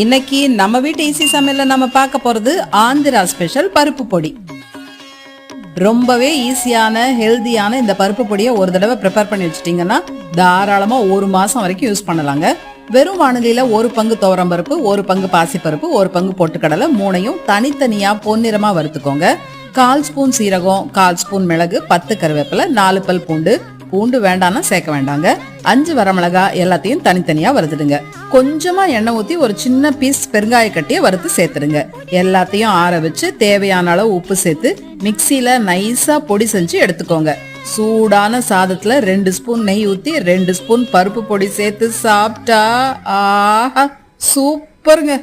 இன்னைக்கு நம்ம வீட்டு ஈஸி சமையல்ல நம்ம பார்க்க போறது ஆந்திரா ஸ்பெஷல் பருப்பு பொடி. ரொம்பவே ஈஸியான ஹெல்தியான இந்த பருப்பு பொடியை ஒரு தடவை ப்ரிப்பேர் பண்ணி வச்சிட்டீங்கன்னா தாராளமா 1 மாசம் வரைக்கும் யூஸ் பண்ணலாங்க. வெறும் வானிலையில 1 பங்கு துவரம் பருப்பு, 1 பங்கு பாசிப்பருப்பு, 1 பங்கு பொட்டுக்கடலை, 3ஐயும் தனித்தனியா பொன்னிறமா வறுத்துக்கோங்க. 1/4 ஸ்பூன் சீரகம், 1/4 ஸ்பூன் மிளகு, 10 கருவேப்பிலை, 4 பல் பூண்டு வேண்டாம்னா சேர்க்க வேண்டாங்க. 5 வரமிளகா எல்லாத்தையும் தனித்தனியா வறுத்துடுங்க. கொஞ்சமா எண்ணெய் ஊத்தி ஒரு சின்ன பீஸ் பெருங்காய கட்டியை வறுத்து சேர்த்துடுங்க. எல்லாத்தையும் ஆற வச்சு தேவையான அளவு உப்பு சேர்த்து மிக்சியில நைஸா பொடி செஞ்சு எடுத்துக்கோங்க. சூடான சாதத்துல 2 ஸ்பூன் நெய் ஊத்தி 2 ஸ்பூன் பருப்பு பொடி சேர்த்து சாப்பிட்டா ஆஹா சூப்பருங்க.